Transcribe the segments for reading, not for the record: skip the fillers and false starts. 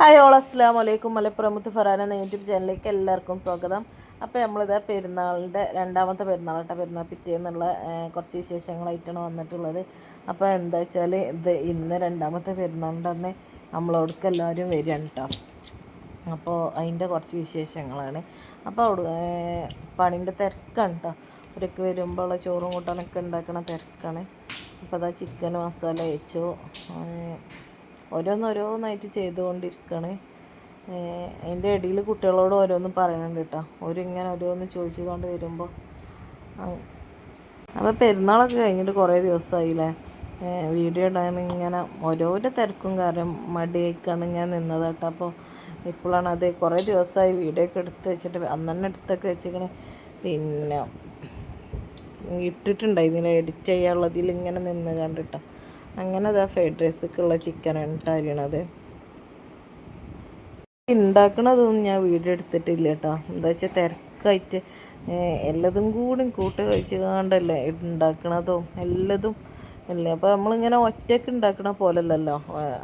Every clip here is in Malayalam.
ഹായ് ഓൾ അസ്സലാമു അലൈക്കും. മലപ്പുറം ഫറാന എന്ന യൂട്യൂബ് ചാനലിലേക്ക് എല്ലാവർക്കും സ്വാഗതം. അപ്പോൾ നമ്മളിതാ പെരുന്നാളിൻ്റെ രണ്ടാമത്തെ പെരുന്നാളാട്ട പെരുന്നാൾ പിറ്റേന്നുള്ള കുറച്ച് വിശേഷങ്ങളായിട്ടാണ് വന്നിട്ടുള്ളത്. അപ്പോൾ എന്താ വെച്ചാൽ ഇന്ന് രണ്ടാമത്തെ പെരുന്നാളിൻ്റെ അന്ന് നമ്മളോടക്ക് എല്ലാവരും വരികയാണ് കേട്ടോ. അപ്പോൾ അതിൻ്റെ കുറച്ച് വിശേഷങ്ങളാണ്. അപ്പോൾ അവിടെ പണീൻ്റെ തിരക്കാണ് കേട്ടോ. അവരൊക്കെ വരുമ്പോൾ ചോറും കൂട്ടാനൊക്കെ ഉണ്ടാക്കണ തിരക്കാണ്. അപ്പോൾ അതാ ചിക്കൻ മസാല വെച്ചു, ഓരോന്നോരോന്നായിട്ട് ചെയ്തുകൊണ്ടിരിക്കുകയാണ്. അതിൻ്റെ ഇടയിൽ കുട്ടികളോട് ഓരോന്നും പറയുന്നുണ്ട് കേട്ടോ. അവരിങ്ങനെ ഓരോന്ന് ചോദിച്ചു കൊണ്ട് വരുമ്പോൾ അപ്പോൾ പെരുന്നാളൊക്കെ കഴിഞ്ഞിട്ട് കുറേ ദിവസമായില്ലേ വീഡിയോ ഇടാൻ ഇങ്ങനെ ഓരോരോ തിരക്കും കാരണം മടിയായിക്കാണ് ഞാൻ നിന്നത് കേട്ടോ. അപ്പോൾ ഇപ്പോഴാണ് അത് കുറേ ദിവസമായി വീഡിയോ ഒക്കെ എടുത്ത് വെച്ചിട്ട് അന്ന് തന്നെ എടുത്തൊക്കെ വെച്ചിങ്ങനെ പിന്നെ ഇട്ടിട്ടുണ്ടായിരുന്നില്ല എഡിറ്റ് ചെയ്യാനുള്ളതിൽ ഇങ്ങനെ നിന്ന് കണ്ടിട്ടോ. അങ്ങനെ അതാ ഫ്രൈഡ് റൈസൊക്കെയുള്ള ചിക്കനാണ് അരിയണത്. ഉണ്ടാക്കണതൊന്നും ഞാൻ വീഡിയോ എടുത്തിട്ടില്ല കേട്ടോ. എന്താ വെച്ചാൽ തിരക്കായിട്ട് എല്ലാതും കൂടി കൂട്ട് കഴിച്ച് കണ്ടല്ലേ ഉണ്ടാക്കണതും എല്ലാതും അല്ലേ. അപ്പോൾ നമ്മളിങ്ങനെ ഒറ്റയ്ക്ക് ഉണ്ടാക്കണ പോലല്ലല്ലോ,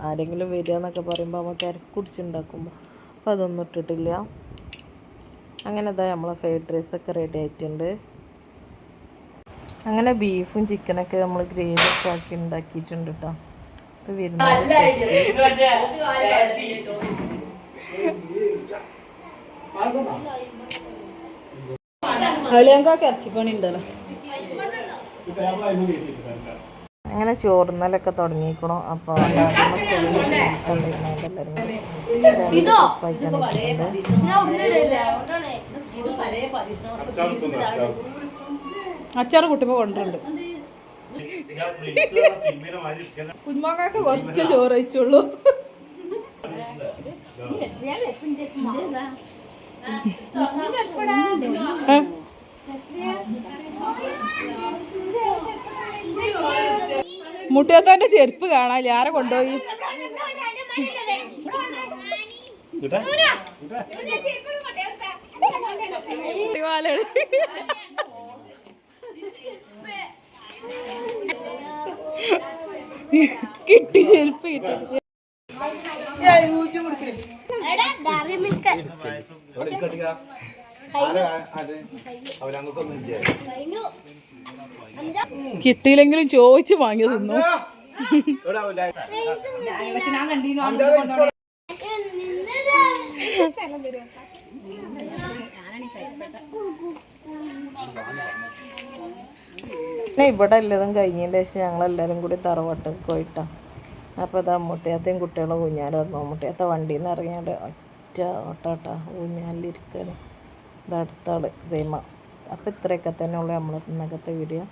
ആരെങ്കിലും വരിക എന്നൊക്കെ പറയുമ്പോൾ നമ്മൾ തിരക്ക് പിടിച്ചുണ്ടാക്കുമ്പോൾ അപ്പോൾ അതൊന്നും ഇട്ടിട്ടില്ല. അങ്ങനെ അതാ നമ്മളെ ഫ്രൈഡ് റൈസൊക്കെ റെഡി ആയിട്ടുണ്ട്. അങ്ങനെ ബീഫും ചിക്കനൊക്കെ നമ്മൾ ഗ്രേവി ഒക്കെ ആക്കി ഉണ്ടാക്കിയിട്ടുണ്ട് കേട്ടോ. അപ്പോൾ വരുന്ന ഇറച്ചിപ്പണി ഉണ്ടല്ലോ. അങ്ങനെ ചോറുന്നലൊക്കെ തുടങ്ങിയിരിക്കണോ. അപ്പോൾ അച്ചാറ് കുട്ടിപ്പോ കൊണ്ടുണ്ട്. കുഞ്ഞുമക്കൾക്ക് കുറച്ച് ചോറ് വെച്ചുള്ളൂ. മുട്ടിയത്തോന്റെ ചെരുപ്പ് കാണാൻ ആരെ കൊണ്ടുപോയി. കിട്ടി ചെരുപ്പ് കിട്ടി. കിട്ടിയില്ലെങ്കിലും ചോദിച്ചു വാങ്ങി തിന്നു. ഇവിടെ എല്ലാതും കഴിഞ്ഞതിൻ്റെ ശേഷം ഞങ്ങളെല്ലാവരും കൂടി തറവാട്ടിൽ പോയിട്ടാ. അപ്പോൾ ഇതാ മുട്ടയത്തെയും കുട്ടികളെ ഊഞ്ഞാലായിരുന്നു. മുട്ടയത്തെ വണ്ടിയിൽ നിന്ന് ഇറങ്ങിയാണ്ട് ഒറ്റ ഓട്ടാട്ടാ ഊഞ്ഞാലിരിക്കാൻ. ഇത് അടുത്ത ആൾ സീമ. അപ്പോൾ ഇത്രയൊക്കെ തന്നെ ഉള്ളൂ നമ്മളെ ഇന്നത്തെ വീഡിയോ.